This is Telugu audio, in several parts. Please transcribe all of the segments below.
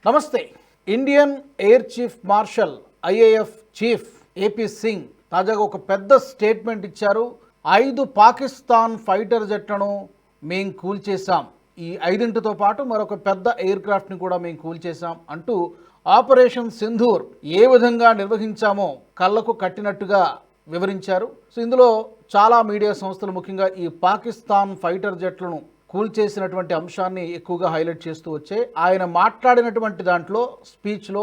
నమస్తే. Indian air chief marshal IAF chief AP Singh తాజాగా ఒక పెద్ద స్టేట్మెంట్ ఇచ్చారు. 5 పాకిస్తాన్ ఫైటర్ జెట్లను మేం కూల్చేశాం, ఈ 5తో పాటు మరొక పెద్ద ఎయిర్ క్రాఫ్ట్ని కూడా మేము కూల్చేశాం అంటూ ఆపరేషన్ సింధూర్ ఏ విధంగా నిర్వహించామో కళ్ళకు కట్టినట్టుగా వివరించారు. సో ఇందులో చాలా మీడియా సంస్థలు ముఖ్యంగా ఈ పాకిస్తాన్ ఫైటర్ జెట్లను కూల్చేసినటువంటి అంశాన్ని ఎక్కువగా హైలైట్ చేస్తూ వచ్చాయి. ఆయన మాట్లాడినటువంటి దాంట్లో స్పీచ్లో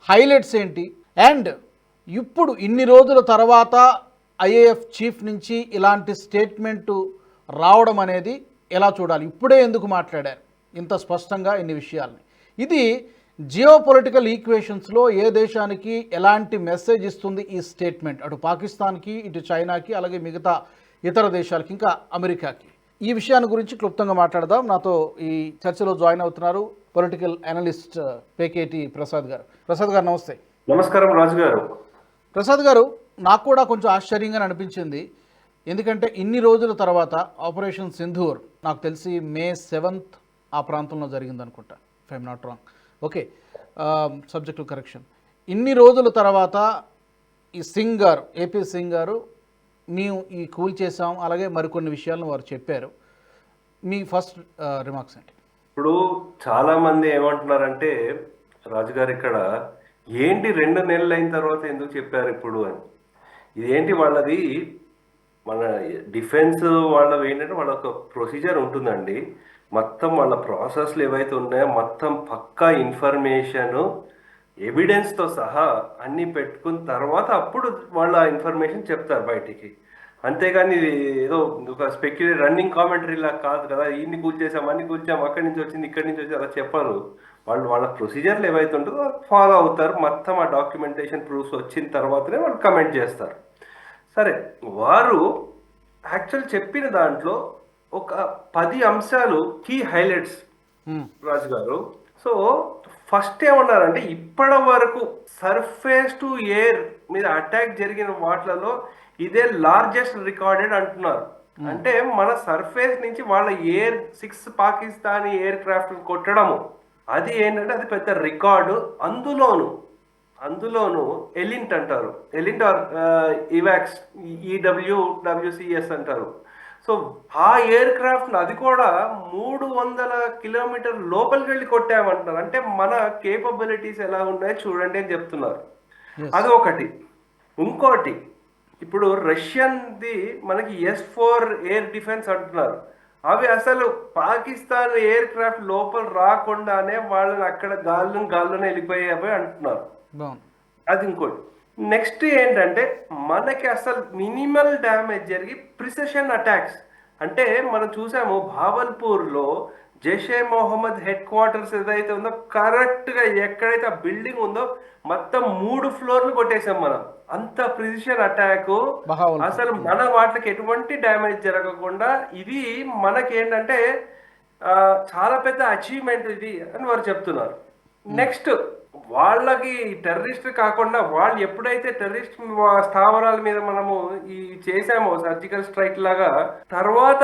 హైలైట్స్ ఏంటి, అండ్ ఇప్పుడు ఇన్ని రోజుల తర్వాత ఐఏఎఫ్ చీఫ్ నుంచి ఇలాంటి స్టేట్మెంటు రావడం అనేది ఎలా చూడాలి, ఇప్పుడే ఎందుకు మాట్లాడారు ఇంత స్పష్టంగా ఇన్ని విషయాల్ని, ఇది జియో పొలిటికల్ ఈక్వేషన్స్లో ఏ దేశానికి ఎలాంటి మెసేజ్ ఇస్తుంది ఈ స్టేట్మెంట్, అటు పాకిస్తాన్కి, ఇటు చైనాకి, అలాగే మిగతా ఇతర దేశాలకి, ఇంకా అమెరికాకి. ఈ విషయాన్ని గురించి క్లుప్తంగా మాట్లాడదాం. నాతో ఈ చర్చలో జాయిన్ అవుతున్నారు పొలిటికల్ అనలిస్ట్ పేకేటి ప్రసాద్ గారు. ప్రసాద్ గారు నమస్తే. నమస్కారం రాజు గారు. ప్రసాద్ గారు, నాకు కూడా కొంచెం ఆశ్చర్యంగా అనిపించింది, ఎందుకంటే ఇన్ని రోజుల తర్వాత ఆపరేషన్ సింధూర్ నాకు తెలిసి మే 7th ఆ ప్రాంతంలో జరిగింది అనుకుంటా, if I'm not wrong. Okay, subject correction. ఇన్ని రోజుల తర్వాత ఈ సింగ్ గారు, ఏపీ సింగ్ గారు, మేము ఈ కూల్ చేసాం, అలాగే మరికొన్ని విషయాలను వారు చెప్పారు. మీ ఫస్ట్ రిమార్క్స్ ఏంటి? ఇప్పుడు చాలా మంది ఏమంటున్నారంటే రాజుగారు, ఇక్కడ ఏంటి 2 నెలలు అయిన తర్వాత ఎందుకు చెప్పారు ఇప్పుడు అని. ఇదేంటి వాళ్ళది, మన డిఫెన్స్ వాళ్ళవి ఏంటంటే వాళ్ళ ఒక ప్రొసీజర్ ఉంటుందండి. మొత్తం వాళ్ళ ప్రాసెస్లు ఏవైతే ఉన్నాయో మొత్తం పక్కా ఇన్ఫర్మేషన్ ఎవిడెన్స్తో సహా అన్నీ పెట్టుకున్న తర్వాత అప్పుడు వాళ్ళ ఇన్ఫర్మేషన్ చెప్తారు బయటికి. అంతేగాని ఇది ఏదో ఒక స్పెక్యులేట్ రన్నింగ్ కామెంటరీ లాగా కాదు కదా, ఇన్ని కూల్చేసాం, అన్ని కూల్చాం, అక్కడి నుంచి వచ్చింది, ఇక్కడి నుంచి వచ్చి అలా చెప్పరు. వాళ్ళ ప్రొసీజర్లు ఏవైతే ఉంటుందో ఫాలో అవుతారు. మొత్తం ఆ డాక్యుమెంటేషన్ ప్రూఫ్స్ వచ్చిన తర్వాతనే వాళ్ళు కమెంట్ చేస్తారు. సరే, వారు యాక్చువల్ చెప్పిన దాంట్లో ఒక 10 అంశాలు కీ హైలైట్స్ రాజు గారు. సో ఫస్ట్ ఏమన్నారంటే, ఇప్పటి వరకు సర్ఫేస్ టు ఎయిర్ మీద అటాక్ జరిగిన వాటిలలో ఇదే లార్జెస్ట్ రికార్డెడ్ అంటున్నారు. అంటే మన సర్ఫేస్ నుంచి వాళ్ళ 6 పాకిస్తానీ ఎయిర్ క్రాఫ్ట్ కొట్టడము, అది ఏంటంటే అది పెద్ద రికార్డు. అందులోను ఎలింట్ అంటారు, ఎలింట్ ఆర్ ఇవాక్స్, EWCS అంటారు. సో ఆ ఎయిర్ క్రాఫ్ట్ అది కూడా 300 కిలోమీటర్ లోపలికి వెళ్ళి కొట్టామంటున్నారు. అంటే మన కేపబిలిటీస్ ఎలా ఉన్నాయో చూడండి అని చెప్తున్నారు. అది ఒకటి. ఇంకోటి, ఇప్పుడు రష్యన్ది మనకి S-4 ఎయిర్ డిఫెన్స్ అంటున్నారు. అవి అసలు పాకిస్తాన్ ఎయిర్ క్రాఫ్ట్ లోపల రాకుండానే వాళ్ళని అక్కడ గాల్లోనే వెళ్ళిపోయాయి అంటున్నారు. అది ఇంకోటి. నెక్స్ట్ ఏంటంటే, మనకి అసలు మినిమల్ డ్యామేజ్ జరిగి ప్రిసిషన్ అటాక్స్, అంటే మనం చూసాము భావల్పూర్లో జైషే మొహమ్మద్ హెడ్ క్వార్టర్స్ ఏదైతే ఉందో కరెక్ట్గా ఎక్కడైతే ఆ బిల్డింగ్ ఉందో మొత్తం 3 ఫ్లోర్లు కొట్టేసాం మనం. అంత ప్రిసిషన్ అటాక్, అసలు మన వాటికి ఎటువంటి డ్యామేజ్ జరగకుండా, ఇది మనకేంటంటే చాలా పెద్ద అచీవ్మెంట్ ఇది అని వారు చెప్తున్నారు. నెక్స్ట్, వాళ్ళకి టెర్రరిస్ట్ కాకుండా వాళ్ళు ఎప్పుడైతే టెర్రరిస్ట్ స్థావరాల మీద మనము ఈ చేసామో సర్జికల్ స్ట్రైక్ లాగా, తర్వాత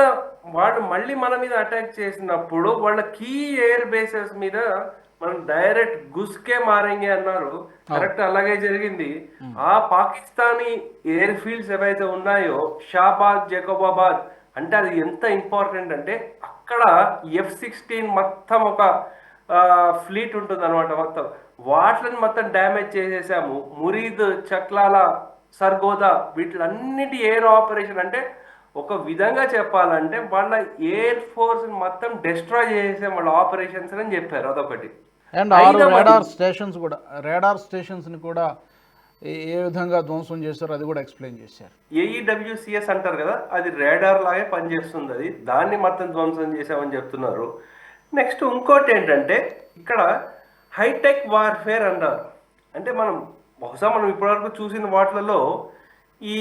వాళ్ళు మళ్ళీ మన మీద అటాక్ చేసినప్పుడు వాళ్ళ కీ ఎయిర్ బేసెస్ మీద మనం డైరెక్ట్ గుస్కే మారేంగే అన్నారు. కరెక్ట్, అలాగే జరిగింది. ఆ పాకిస్తానీ ఎయిర్ ఫీల్డ్స్ ఏవైతే ఉన్నాయో, షాబాద్, జకోబాబాద్, అంటే అది ఎంత ఇంపార్టెంట్ అంటే అక్కడ F-16 మొత్తం ఒక ఫ్లీట్ ఉంటుంది అనమాట. మొత్తం వాటిని మొత్తం డ్యామేజ్ చేసేసాము. మురీద్, చక్లాల, సర్గోదా, వీటిలన్నిటి ఎయిర్ ఆపరేషన్, అంటే ఒక విధంగా చెప్పాలంటే వాళ్ళ ఎయిర్ ఫోర్స్ మొత్తం డిస్ట్రాయ్ చేసేసాం వాళ్ళ ఆపరేషన్స్ అని చెప్పారు. అదొకటి. అండ్ 6 రాడార్ స్టేషన్స్ కూడా, రాడార్ స్టేషన్స్ని కూడా ఏ విధంగా ధ్వంసం చేశారో అది కూడా ఎక్స్ప్లెయిన్ చేశారు. AEWCS అంటారు కదా, అది రాడార్ లాగే పనిచేస్తుంది, అది దాన్ని మొత్తం ధ్వంసం చేసామని చెప్తున్నారు. నెక్స్ట్ ఇంకోటి ఏంటంటే, ఇక్కడ హైటెక్ వార్ఫేర్ అంటారు. అంటే బహుశా మనం ఇప్పటివరకు చూసిన వాటిలలో ఈ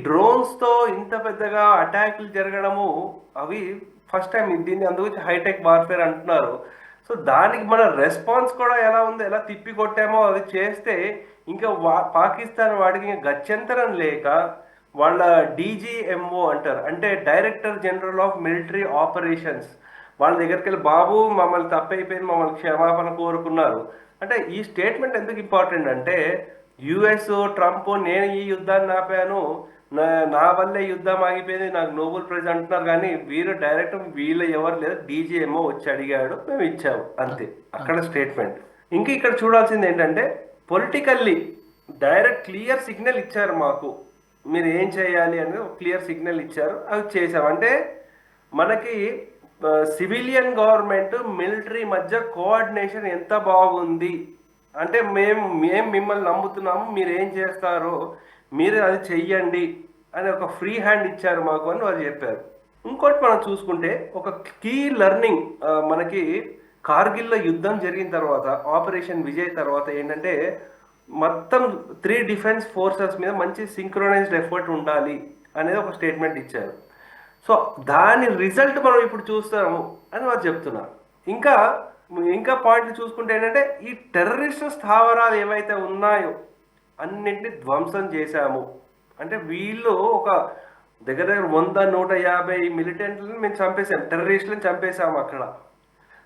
డ్రోన్స్తో ఇంత పెద్దగా అటాక్లు జరగడము అవి ఫస్ట్ టైం. దీన్ని అందుకు హైటెక్ వార్ఫేర్ అంటున్నారు. సో దానికి మన రెస్పాన్స్ కూడా ఎలా ఉందో, ఎలా తిప్పి కొట్టామో అది చేస్తే ఇంకా పాకిస్తాన్ వాడికి గత్యంతరం లేక వాళ్ళ DGMO అంటారు, అంటే director general of military operations, వాళ్ళ దగ్గరికి వెళ్ళి, బాబు మమ్మల్ని తప్పైపోయింది, మమ్మల్ని క్షమాపణ కోరుకున్నారు. అంటే ఈ స్టేట్మెంట్ ఎందుకు ఇంపార్టెంట్ అంటే యుఎస్ ట్రంప్ నేను ఈ యుద్ధాన్ని ఆపాను, నా వల్లే యుద్ధం ఆగిపోయింది, నాకు నోబెల్ ప్రైజ్ అంటున్నారు, కానీ వీరు డైరెక్ట్ వీళ్ళు ఎవరు లేదు, డీజీఎంఓ వచ్చి అడిగాడు, మేము ఇచ్చాము, అంతే అక్కడ స్టేట్మెంట్. ఇంకా ఇక్కడ చూడాల్సింది ఏంటంటే పొలిటికల్లీ డైరెక్ట్ క్లియర్ సిగ్నల్ ఇచ్చారు మాకు, మీరు ఏం చేయాలి అనేది ఒక క్లియర్ సిగ్నల్ ఇచ్చారు, అవి చేసాం. అంటే మనకి సివిలియన్ గవర్నమెంట్ మిలిటరీ మధ్య కోఆర్డినేషన్ ఎంత బాగుంది అంటే మేము మిమ్మల్ని నమ్ముతున్నాము, మీరు ఏం చేస్తారో మీరు అది చెయ్యండి అని ఒక ఫ్రీ హ్యాండ్ ఇచ్చారు మాకు అని వాళ్ళు చెప్పారు. ఇంకోటి మనం చూసుకుంటే ఒక కీ లెర్నింగ్ మనకి కార్గిల్లో యుద్ధం జరిగిన తర్వాత ఆపరేషన్ విజయ్ తర్వాత ఏంటంటే మొత్తం 3 డిఫెన్స్ ఫోర్సెస్ మీద మంచి సింక్రోనైజ్డ్ ఎఫర్ట్ ఉండాలి అనేది ఒక స్టేట్మెంట్ ఇచ్చారు. సో దాని రిజల్ట్ మనం ఇప్పుడు చూస్తాము అని వాళ్ళు చెప్తున్నారు. ఇంకా పాయింట్ చూసుకుంటే ఏంటంటే ఈ టెర్రరిస్ట్ స్థావరాలు ఏవైతే ఉన్నాయో అన్నింటినీ ధ్వంసం చేశాము. అంటే వీళ్ళు ఒక దగ్గర 100-150 మిలిటెంట్లను మేము చంపేసాం, టెర్రరిస్టులను చంపేశాము అక్కడ.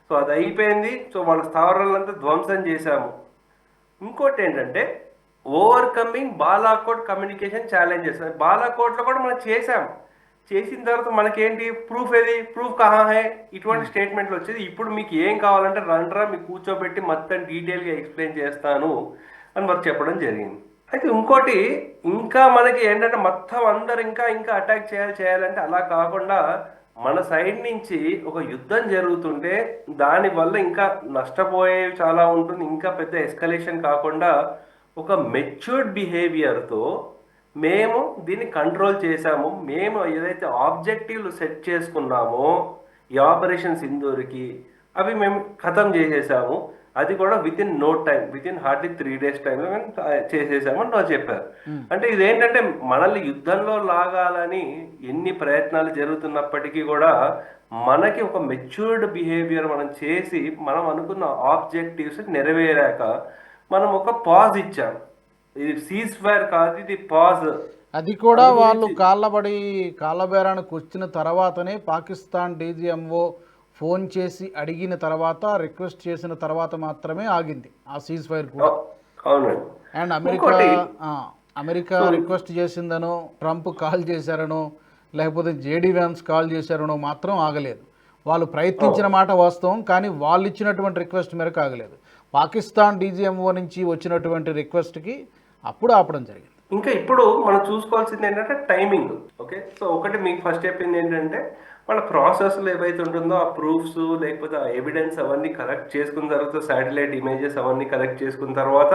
సో అది అయిపోయింది. సో వాళ్ళ స్థావరాలంతా ధ్వంసం చేశాము. ఇంకోటి ఏంటంటే ఓవర్కమింగ్ బాలాకోట్ కమ్యూనికేషన్ ఛాలెంజెస్. బాలాకోట్లో కూడా మనం చేసాము. చేసిన తర్వాత మనకేంటి ప్రూఫ్, ఏది ప్రూఫ్ కహా హై, ఇటువంటి స్టేట్మెంట్లు వచ్చేది. ఇప్పుడు మీకు ఏం కావాలంటే రండ్రా మీకు కూర్చోబెట్టి మొత్తం డీటెయిల్గా ఎక్స్ప్లెయిన్ చేస్తాను అని మరి చెప్పడం జరిగింది. అయితే ఇంకోటి ఇంకా మనకి ఏంటంటే మొత్తం అందరు ఇంకా అటాక్ చేయాలంటే అలా కాకుండా మన సైడ్ నుంచి ఒక యుద్ధం జరుగుతుంటే దానివల్ల ఇంకా నష్టపోయేవి చాలా ఉంటుంది. ఇంకా పెద్ద ఎస్కలేషన్ కాకుండా ఒక మెచ్యూర్డ్ బిహేవియర్తో మేము దీన్ని కంట్రోల్ చేశాము. మేము ఏదైతే ఆబ్జెక్టివ్లు సెట్ చేసుకున్నామో ఈ ఆపరేషన్ సింధూర్కి అవి మేము ఖతం చేసేసాము. అది కూడా within no time, within hardly 3 days టైంలో మేము చేసేసామని వాళ్ళు చెప్పారు. అంటే ఇదేంటంటే మనల్ని యుద్ధంలో లాగాలని ఎన్ని ప్రయత్నాలు జరుగుతున్నప్పటికీ కూడా మనకి ఒక మెచ్యూర్డ్ బిహేవియర్ మనం చేసి మనం అనుకున్న ఆబ్జెక్టివ్స్ నెరవేరాక మనం ఒక పాజ్ ఇచ్చాం. ఇది సీజ్ ఫైర్ కాదు, ఇది పాజ్. అది కూడా వాళ్ళు కాళ్ళబేరానికి వచ్చిన తర్వాతనే పాకిస్తాన్ డీజీఎంఓ ఫోన్ చేసి అడిగిన తర్వాత, రిక్వెస్ట్ చేసిన తర్వాత మాత్రమే ఆగింది ఆ సీజ్ ఫైర్ కూడా. అవునండి. అండ్ అమెరికా రిక్వెస్ట్ చేసిందనో, ట్రంప్ కాల్ చేశారనో, లేకపోతే జేడీ వ్యాన్స్ కాల్ చేశారనో మాత్రం ఆగలేదు. వాళ్ళు ప్రయత్నించిన మాట వాస్తవం, కానీ వాళ్ళు ఇచ్చినటువంటి రిక్వెస్ట్ మేరకు ఆగలేదు. పాకిస్తాన్ డీజీఎంఓ నుంచి వచ్చినటువంటి రిక్వెస్ట్కి అప్పుడు ఆపడం జరిగింది. ఇంకా ఇప్పుడు మనం చూసుకోవాల్సింది ఏంటంటే టైమింగ్. ఓకే, సో ఒకటి మీకు ఫస్ట్ చెప్పింది ఏంటంటే వాళ్ళ ప్రాసెస్లో ఏవైతే ఉంటుందో ఆ ప్రూఫ్స్ లేకపోతే ఆ ఎవిడెన్స్ అవన్నీ కలెక్ట్ చేసుకున్న తర్వాత, శాటిలైట్ ఇమేజెస్ అవన్నీ కలెక్ట్ చేసుకున్న తర్వాత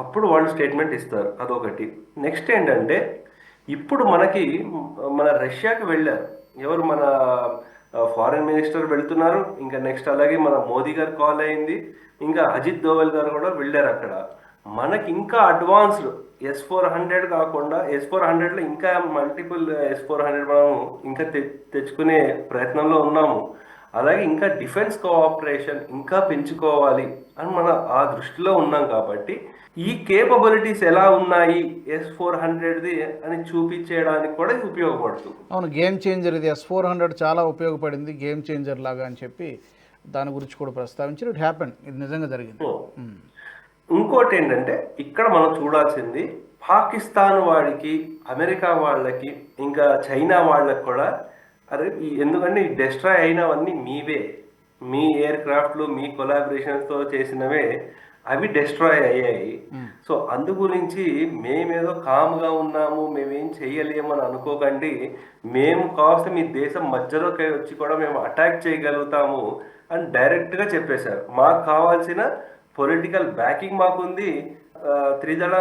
అప్పుడు వాళ్ళు స్టేట్మెంట్ ఇస్తారు. అదొకటి. నెక్స్ట్ ఏంటంటే ఇప్పుడు మన రష్యాకి వెళ్ళారు ఎవరు, మన ఫారిన్ మినిస్టర్ వెళ్తున్నారు. ఇంకా నెక్స్ట్ అలాగే మన మోదీ గారు కాల్ అయింది, ఇంకా అజిత్ దోవల్ గారు కూడా వెళ్ళారు అక్కడ. మనకి ఇంకా అడ్వాన్స్డ్ S-400 కాకుండా S-400లో ఇంకా మల్టిపుల్ S-400 మనం ఇంకా తెచ్చుకునే ప్రయత్నంలో ఉన్నాము. అలాగే ఇంకా డిఫెన్స్ కోఆపరేషన్ ఇంకా పెంచుకోవాలి అని మన ఆ దృష్టిలో ఉన్నాం. కాబట్టి ఈ కేపబిలిటీస్ ఎలా ఉన్నాయి S-400ది అని చూపించేయడానికి కూడా ఇది ఉపయోగపడుతుంది. అవును, గేమ్ చేంజర్ ఇది. S-400 చాలా ఉపయోగపడింది, గేమ్ చేంజర్ లాగా అని చెప్పి దాని గురించి కూడా ప్రస్తావించారు. ఇట్ హ్యాపెన్, ఇది నిజంగా జరిగింది. ఇంకోటి ఏంటంటే ఇక్కడ మనం చూడాల్సింది పాకిస్తాన్ వాడికి, అమెరికా వాళ్ళకి, ఇంకా చైనా వాళ్ళకి కూడా అరే ఎందుకంటే ఈ డెస్ట్రాయ్ అయినవన్నీ మీవే, మీ ఎయిర్ క్రాఫ్ట్లు మీ కొలాబరేషన్స్తో చేసినవే, అవి డెస్ట్రాయ్ అయ్యాయి. సో అందు గురించి మేమేదో కామ్గా ఉన్నాము, మేమేం చెయ్యలేము అని అనుకోకండి. మేము కాస్త మీ దేశం మధ్యలోకి వచ్చి కూడా మేము అటాక్ చేయగలుగుతాము అని డైరెక్ట్గా చెప్పేశారు. మాకు కావాల్సిన పొలిటికల్ బ్యాకింగ్ మాకుంది, త్రిదళ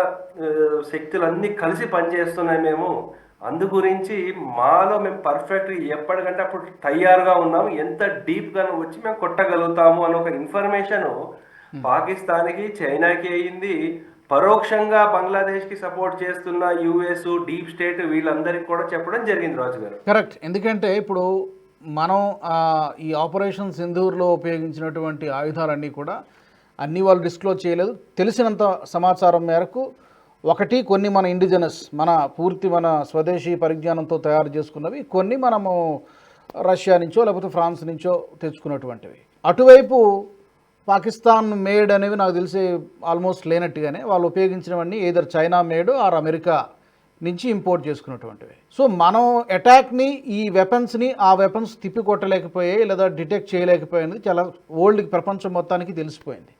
శక్తులన్నీ కలిసి పనిచేస్తున్నాయి మేము. అందు గురించి మాలో మేము పర్ఫెక్ట్ ఎప్పటికంటే అప్పుడు తయారుగా ఉన్నాము, ఎంత డీప్గా వచ్చి మేము కొట్టగలుగుతాము అని ఒక ఇన్ఫర్మేషన్ పాకిస్తాన్కి, చైనాకి అయ్యింది. పరోక్షంగా బంగ్లాదేశ్కి సపోర్ట్ చేస్తున్న యుఎస్, డీప్ స్టేట్ వీళ్ళందరికీ కూడా చెప్పడం జరిగింది రాజు గారు. కరెక్ట్. ఎందుకంటే ఇప్పుడు మనం ఈ ఆపరేషన్ సింధూర్లో ఉపయోగించినటువంటి ఆయుధాలన్నీ కూడా అన్నీ వాళ్ళు డిస్క్లోజ్ చేయలేదు. తెలిసినంత సమాచారం మేరకు కొన్ని మన ఇండిజినస్, మన స్వదేశీ పరిజ్ఞానంతో తయారు చేసుకున్నవి, కొన్ని మనము రష్యా నుంచో లేకపోతే ఫ్రాన్స్ నుంచో తెచ్చుకున్నటువంటివి. అటువైపు పాకిస్తాన్ మేడ్ అనేవి నాకు తెలిసి ఆల్మోస్ట్ లేనట్టుగానే వాళ్ళు ఉపయోగించినవన్నీ either China made or America నుంచి ఇంపోర్ట్ చేసుకున్నటువంటివి. సో మనం అటాక్ని ఈ వెపన్స్ని ఆ వెపన్స్ తిప్పికొట్టలేకపోయాయి లేదా డిటెక్ట్ చేయలేకపోయింది చాలా ఓల్డ్ ప్రపంచం మొత్తానికి తెలిసిపోయింది.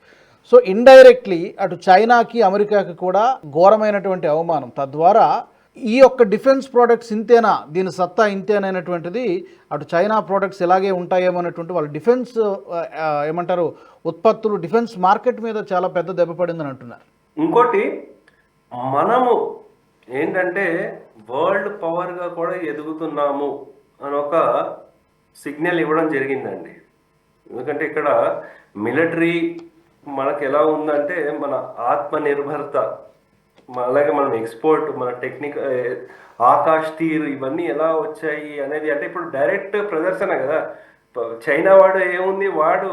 సో ఇండైరెక్ట్లీ అటు చైనాకి అమెరికాకి కూడా ఘోరమైనటువంటి అవమానం. తద్వారా ఈ యొక్క డిఫెన్స్ ప్రోడక్ట్స్ ఇంతేనా, దీని సత్తా ఇంతేనైనటువంటిది అటు చైనా ప్రోడక్ట్స్ ఇలాగే ఉంటాయేమో అనేటువంటి వాళ్ళ డిఫెన్స్ ఏమంటారు ఉత్పత్తులు డిఫెన్స్ మార్కెట్ మీద చాలా పెద్ద దెబ్బ పడిందని అంటున్నారు. ఇంకోటి మనము ఏంటంటే వరల్డ్ పవర్గా కూడా ఎదుగుతున్నాము అని ఒక సిగ్నల్ ఇవ్వడం జరిగిందండి. ఎందుకంటే ఇక్కడ మిలిటరీ మనకు ఎలా ఉందంటే మన ఆత్మనిర్భరత, అలాగే మనం ఎక్స్పోర్ట్, మన టెక్నిక్, ఆకాష్ తీర్ ఇవన్నీ ఎలా వచ్చాయి అనేది అంటే ఇప్పుడు డైరెక్ట్ ప్రదర్శన కదా. చైనా వాడు ఏముంది, వాడు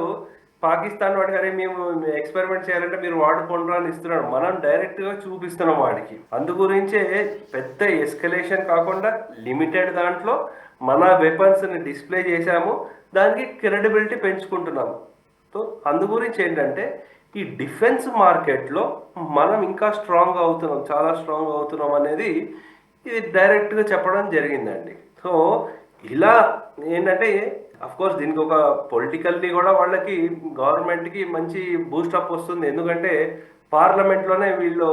పాకిస్తాన్ వాడికి అరే మేము ఎక్స్పెరిమెంట్ చేయాలంటే మీరు వాడుకోండి అని ఇస్తున్నాడు. మనం డైరెక్ట్గా చూపిస్తున్నాం వాడికి. అందు గురించే పెద్ద ఎస్కలేషన్ కాకుండా లిమిటెడ్ దాంట్లో మన వెపన్స్ని డిస్ప్లే చేశాము, దానికి క్రెడిబిలిటీ పెంచుకుంటున్నాము. సో అందు గురించి ఏంటంటే ఈ డిఫెన్స్ మార్కెట్లో మనం ఇంకా స్ట్రాంగ్ అవుతున్నాం, చాలా స్ట్రాంగ్ అవుతున్నాం అనేది ఇది డైరెక్ట్గా చెప్పడం జరిగిందండి. సో ఇలా ఏంటంటే అఫ్కోర్స్ దీనికి ఒక పొలిటికల్లీ కూడా వాళ్ళకి గవర్నమెంట్కి మంచి బూస్టప్ వస్తుంది. ఎందుకంటే పార్లమెంట్లోనే వీళ్ళు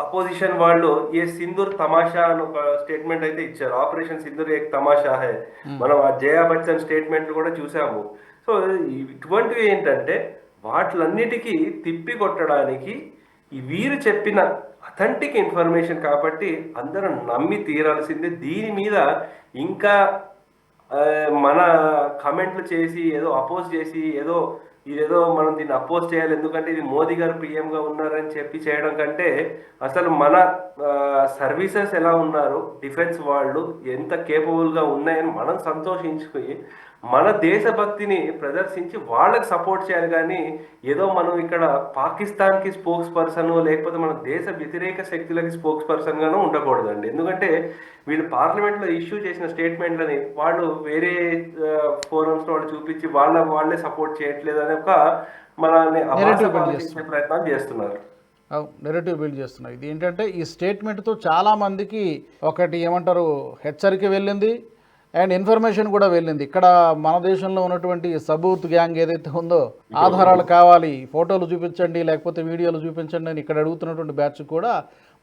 అపోజిషన్ వాళ్ళు ఏ సింధూర్ తమాషా అని ఒక స్టేట్మెంట్ అయితే ఇచ్చారు. ఆపరేషన్ సింధూర్ ఏక్ తమాషా హై, మనం ఆ జయా బచ్చన్ స్టేట్మెంట్ కూడా చూసాము. సో ఇటువంటివి ఏంటంటే వాటిలన్నిటికీ తిప్పి కొట్టడానికి వీరు చెప్పిన అథెంటిక్ ఇన్ఫర్మేషన్ కాబట్టి అందరూ నమ్మి తీరాల్సిందే. దీని మీద ఇంకా మన కమెంట్లు చేసి ఏదో అపోజ్ చేసి ఇదేదో మనం దీన్ని అపోజ్ చేయాలి ఎందుకంటే ఇది మోదీ గారు పిఎంగా ఉన్నారని చెప్పి చేయడం కంటే అసలు మన సర్వీసెస్ ఎలా ఉన్నారు, డిఫెన్స్ వాళ్ళు ఎంత కేపబుల్గా ఉన్నాయని మనం సంతోషించుకుని మన దేశభక్తిని ప్రదర్శించి వాళ్ళకి సపోర్ట్ చేయాలి. కానీ ఏదో మనం ఇక్కడ పాకిస్తాన్కి స్పోక్స్ పర్సన్ లేకపోతే మన దేశ వ్యతిరేక శక్తులకి స్పోక్స్ పర్సన్గానూ ఉండకూడదండి. ఎందుకంటే వీళ్ళు పార్లమెంట్లో ఇష్యూ చేసిన స్టేట్మెంట్లని వాళ్ళు వేరే ఫోరమ్స్లో వాళ్ళు చూపించి వాళ్ళే సపోర్ట్ చేయట్లేదు అనే ఒక మనల్ని అభాషించే ప్రయత్నాలు చేస్తున్నారు, నెరేటివ్ బిల్డ్ చేస్తున్నారు. ఇది ఏంటంటే ఈ స్టేట్మెంట్తో చాలామందికి ఒకటి ఏమంటారు హెచ్చరిక వెళ్ళింది అండ్ ఇన్ఫర్మేషన్ కూడా వెళ్ళింది. ఇక్కడ మన దేశంలో ఉన్నటువంటి సబూత్ గ్యాంగ్ ఏదైతే ఉందో ఆధారాలు కావాలి, ఫోటోలు చూపించండి లేకపోతే వీడియోలు చూపించండి అని ఇక్కడ అడుగుతున్నటువంటి బ్యాచ్ కూడా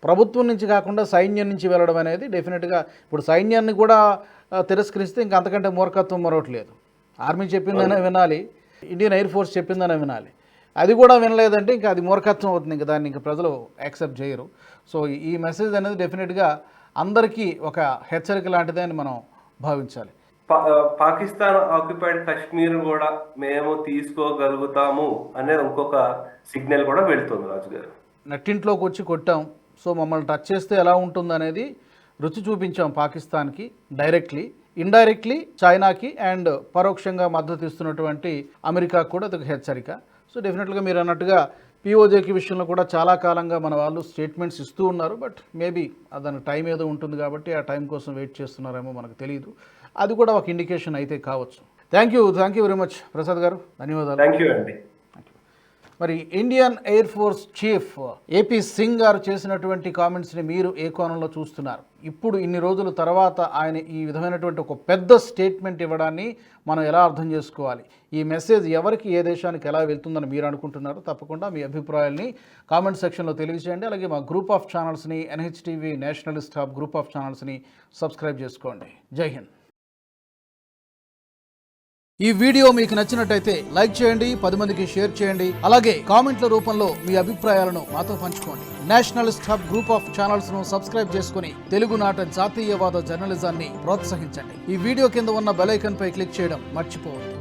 ప్రభుత్వం నుంచి కాకుండా సైన్యం నుంచి వెళ్ళడం అనేది డెఫినెట్గా ఇప్పుడు సైన్యాన్ని కూడా తిరస్కరిస్తే ఇంకా అంతకంటే మూర్ఖత్వం మరొకట్లేదు. ఆర్మీ చెప్పిందనే వినాలి, ఇండియన్ ఎయిర్ ఫోర్స్ చెప్పిందనే వినాలి. అది కూడా వినలేదంటే ఇంకా అది మూర్ఖత్వం అవుతుంది, ఇంకా దాన్ని ఇంకా ప్రజలు యాక్సెప్ట్ చేయరు. సో ఈ మెసేజ్ అనేది డెఫినెట్గా అందరికీ ఒక హెచ్చరిక లాంటిదే అని మనం భావించాలి. పాకిస్తాన్ ఆక్యుపైడ్ కాశ్మీర్ కూడా మేము తీసుకోగలుగుతాము అనేది ఇంకొక సిగ్నల్ కూడా వెళ్తుంది రాజు గారు. నట్టింట్లోకి వచ్చి కొట్టాం, సో మమ్మల్ని టచ్ చేస్తే ఎలా ఉంటుంది అనేది రుచి చూపించాం పాకిస్తాన్కి డైరెక్ట్లీ, ఇండైరెక్ట్లీ చైనాకి అండ్ పరోక్షంగా మద్దతు ఇస్తున్నటువంటి అమెరికాకు కూడా అది హెచ్చరిక. సో డెఫినెట్గా మీరు అన్నట్టుగా పిఓజేకి విషయంలో కూడా చాలా కాలంగా మన వాళ్ళు స్టేట్మెంట్స్ ఇస్తూ ఉన్నారు. బట్ మేబీ దానికి టైం ఏదో ఉంటుంది కాబట్టి ఆ టైం కోసం వెయిట్ చేస్తున్నారేమో మనకు తెలియదు. అది కూడా ఒక ఇండికేషన్ అయితే కావచ్చు. Thank you very much Prasad గారు, ధన్యవాదాలు. థ్యాంక్ యూ అండి. మరి Indian air force chief AP Singh గారు చేసినటువంటి కామెంట్స్ని మీరు ఏ కోణంలో చూస్తున్నారు? ఇప్పుడు ఇన్ని రోజుల తర్వాత ఆయన ఈ విధమైనటువంటి ఒక పెద్ద స్టేట్మెంట్ ఇవ్వడాన్ని మనం ఎలా అర్థం చేసుకోవాలి? ఈ మెసేజ్ ఎవరికి, ఏ దేశానికి ఎలా వెళ్తుందని మీరు అనుకుంటున్నారు? తప్పకుండా మీ అభిప్రాయాల్ని కామెంట్ సెక్షన్లో తెలియజేయండి. అలాగే మా గ్రూప్ ఆఫ్ ఛానల్స్ని NHTV nationalist hub group of ఛానల్స్ని సబ్స్క్రైబ్ చేసుకోండి. జై హింద్. ఈ వీడియో మీకు నచ్చినట్టయితే లైక్ చేయండి, 10 మందికి షేర్ చేయండి. అలాగే కామెంట్ల రూపంలో మీ అభిప్రాయాలను మాతో పంచుకోండి. Nationalist hub group of channels ను సబ్స్క్రైబ్ చేసుకుని తెలుగునాట జాతీయవాద జర్నలిజాన్ని ప్రోత్సహించండి. ఈ వీడియో కింద ఉన్న బెల్ ఐకాన్ పై క్లిక్ చేయడం మర్చిపోవద్దు.